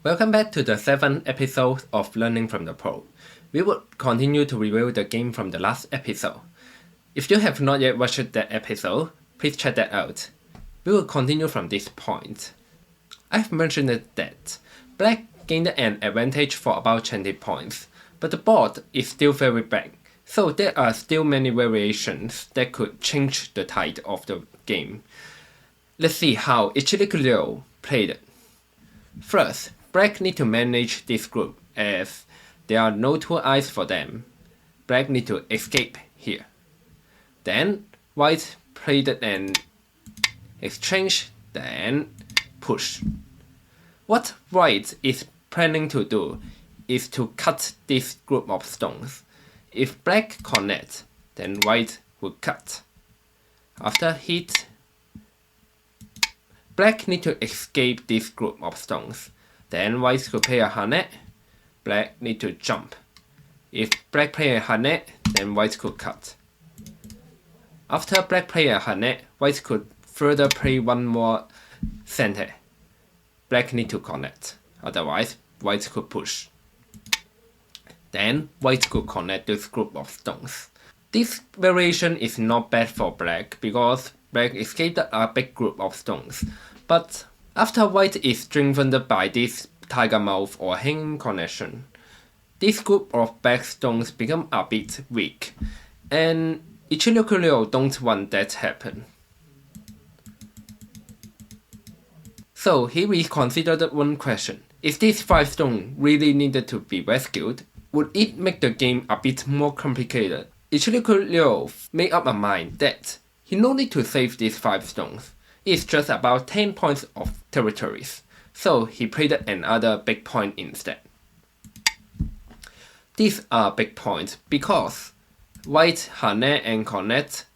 Welcome back to the 7th episode of Learning from the Pro. We will continue to review the game from the last episode. If you have not yet watched that episode, please check that out. We will continue from this point. I've mentioned that Black gained an advantage for about 20 points, but the board is still very big, so there are still many variations that could change the tide of the game. Let's see how Ichiriki Ryo played it. First, Black need to manage this group as there are no two eyes for them. Black need to escape here. Then White played an exchange, then push. What White is planning to do is to cut this group of stones. If Black connects, then White will cut. After hit, Black need to escape this group of stones. Then White could play a Hane. Black need to jump. If Black play a Hane, then White could cut. After Black play a Hane, White could further play one more center. Black need to connect. Otherwise, White could push. Then White could connect this group of stones. This variation is not bad for Black because Black escaped a big group of stones. But after White is strengthened by this tiger mouth or hanging connection, this group of black stones become a bit weak, and Ichiriki Ryo don't want that to happen. So he reconsidered one question. Is this 5 stone really needed to be rescued? Would it make the game a bit more complicated? Ichiriki Ryo made up a mind that he no need to save these 5 stones. It's just about 10 points of territories, so he played another big point instead. These are big points because White, Hane and Connect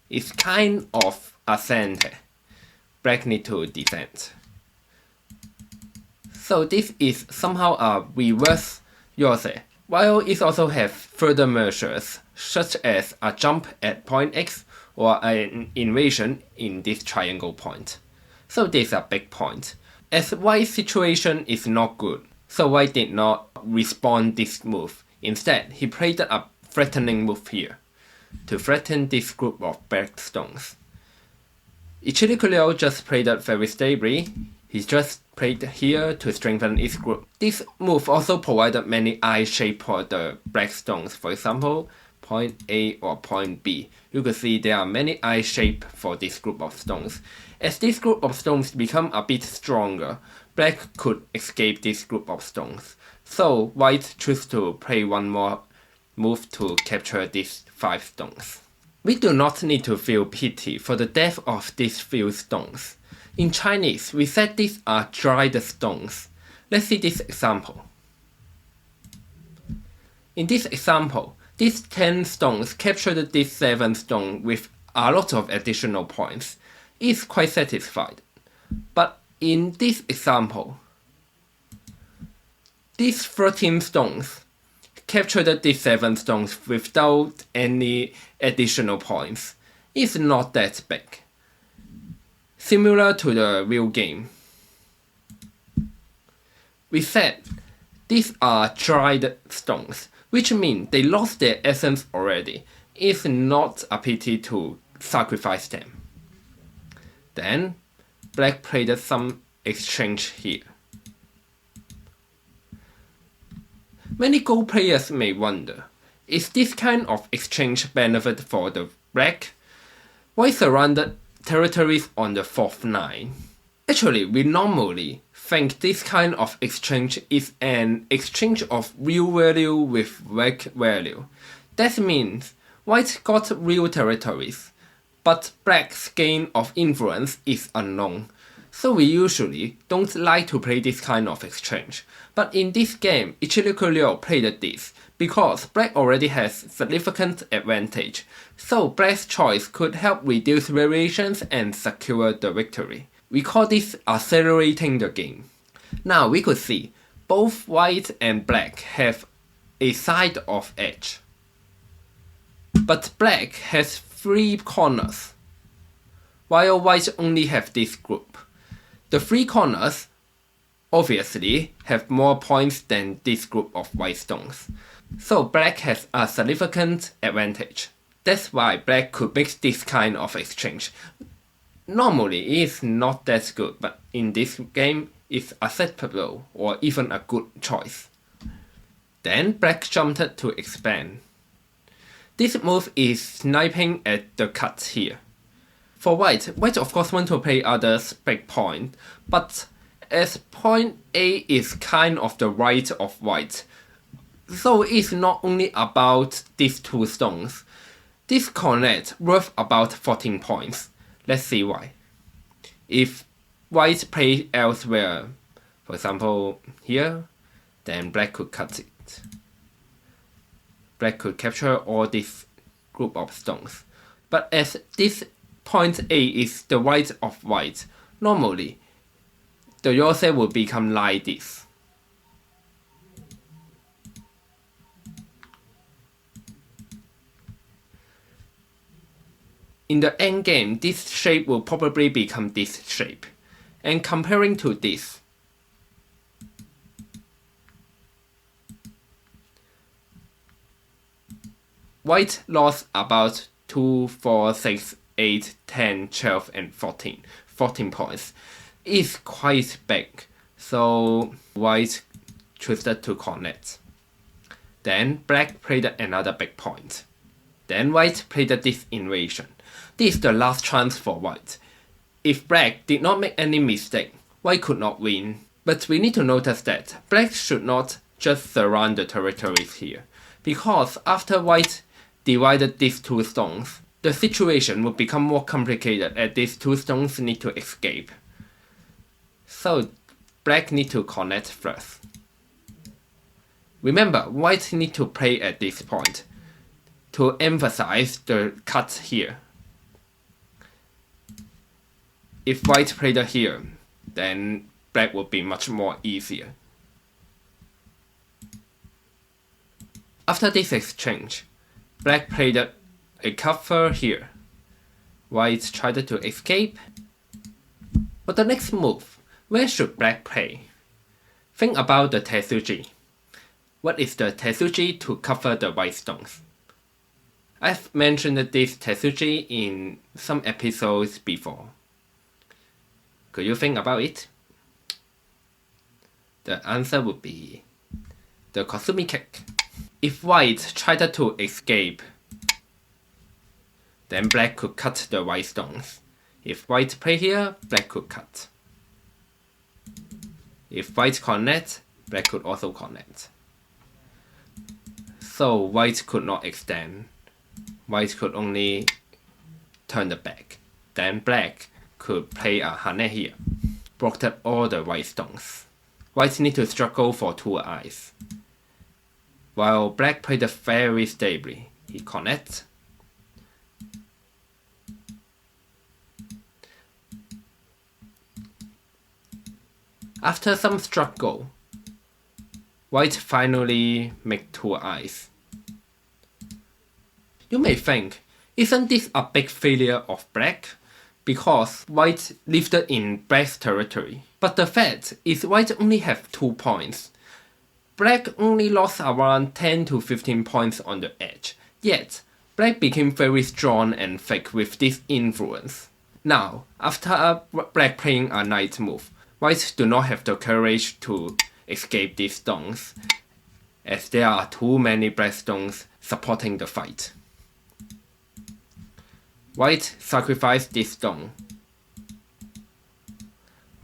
is kind of a center. Black need to defend. So this is somehow a reverse Yose, while it also has further measures such as a jump at point X or an invasion in this triangle point. So this is a big point. As White's situation is not good, so White did not respond this move. Instead, he played a threatening move here to threaten this group of black stones. Ichiriki Ryo just played it very stably. He just played here to strengthen his group. This move also provided many eye shape for the black stones. For example, point A or point B. You could see there are many eye shape for this group of stones. As this group of stones become a bit stronger, Black could escape this group of stones. So White chose to play one more move to capture these 5 stones. We do not need to feel pity for the death of these few stones. In Chinese, we said these are dried stones. Let's see this example. In this example, these 10 stones captured this 7 stone with a lot of additional points. It's quite satisfied. But in this example, these 13 stones captured these 7 stones without any additional points. It's not that big. Similar to the real game. We said these are dried stones, which means they lost their essence already. It's not a pity to sacrifice them. Then, Black played some exchange here. Many Go players may wonder, is this kind of exchange benefit for the Black? Why surrounded territories on the 4th line? Actually, we normally think this kind of exchange is an exchange of real value with weak value. That means White got real territories, but Black's gain of influence is unknown. So we usually don't like to play this kind of exchange. But in this game, Ichiriki Ryo played this because Black already has significant advantage, so Black's choice could help reduce variations and secure the victory. We call this accelerating the game. Now we could see both White and Black have a side of edge. But Black has 3 corners, while White only have this group. The three corners obviously have more points than this group of white stones. So black has a significant advantage. That's why black could make this kind of exchange. Normally it's not that good, but in this game it's acceptable or even a good choice. Then black jumped to expand. This move is sniping at the cut here. For white of course want to play others break point, but as point A is kind of the right of white, so it's not only about these two stones. This connect worth about 14 points. Let's see why. If white plays elsewhere, for example here, then black could cut it. Black could capture all this group of stones. But as this point A is the right of white, normally the Yosei will become like this. In the endgame, this shape will probably become this shape. And comparing to this, white lost about 2, 4, 6, 8, 10, 12, and 14. 14 points. It's quite big, so white chose to connect. Then black played another big point. Then white played this invasion. This is the last chance for white. If black did not make any mistake, white could not win. But we need to notice that black should not just surround the territories here, because after white divided these two stones, the situation would become more complicated as these two stones need to escape. So black need to connect first. Remember, white need to play at this point to emphasize the cut here. If white played here, then black would be much more easier. After this exchange, black played a cover here. White tried to escape. But the next move, where should black play? Think about the Tetsuji. What is the Tetsuji to cover the white stones? I've mentioned this Tetsuji in some episodes before. Could you think about it? The answer would be the Kosumi kick. If white tried to escape, then black could cut the white stones. If white play here, black could cut. If white connect, black could also connect. So white could not extend. White could only turn the back. Then black could play a hane here, blocked up all the white stones. White need to struggle for 2 eyes. While black played very stably, he connects. After some struggle, white finally make 2 eyes. You may think, isn't this a big failure of black? Because white lived in black's territory. But the fact is white only have 2 points. Black only lost around 10 to 15 points on the edge. Yet, black became very strong and thick with this influence. Now, after black playing a knight move, white do not have the courage to escape these stones, as there are too many black stones supporting the fight. White sacrificed this stone.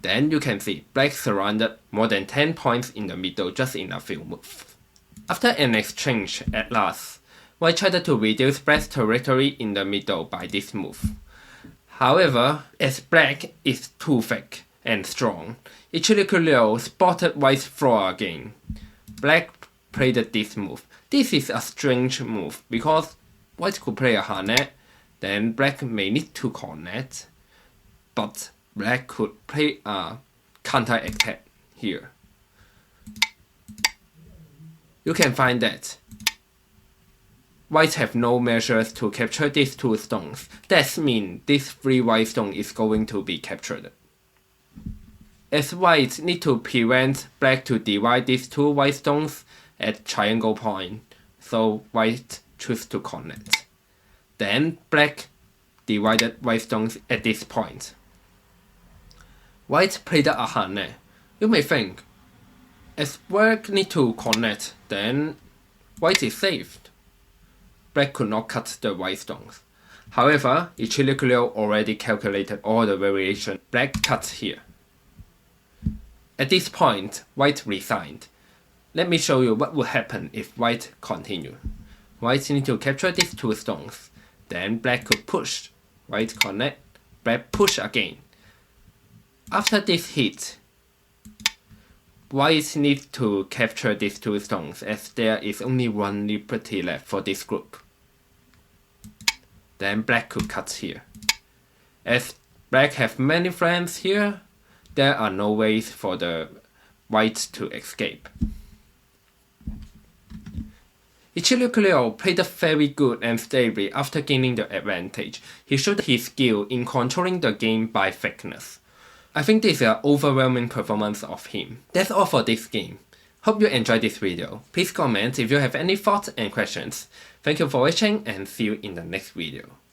Then you can see black surrounded more than 10 points in the middle just in a few moves. After an exchange at last, white tried to reduce black's territory in the middle by this move. However, as black is too thick and strong, Ichiriki Ryo spotted white's flaw again. Black played this move. This is a strange move because white could play a hane, then black may need to connect, but black could play a counter attack here. You can find that white have no measures to capture these 2 stones. That means this 3 white stone is going to be captured. as white need to prevent black to divide these two white stones at triangle point, so white choose to connect. Then black divided white stones at this point. White played a hand. You may think, as black need to connect, then white is saved. Black could not cut the white stones. However, Ichiriki Ryo already calculated all the variation black cut here. At this point, white resigned. Let me show you what would happen if white continued. White need to capture these two stones. Then black could push. White connect. Black push again. After this hit, white needs to capture these two stones as there is only one liberty left for this group. Then black could cut here. As black have many friends here, there are no ways for the white to escape. Ichiriki Ryo played very good and stably after gaining the advantage. He showed his skill in controlling the game by fakeness. I think this is an overwhelming performance of him. That's all for this game. Hope you enjoyed this video. Please comment if you have any thoughts and questions. Thank you for watching and see you in the next video.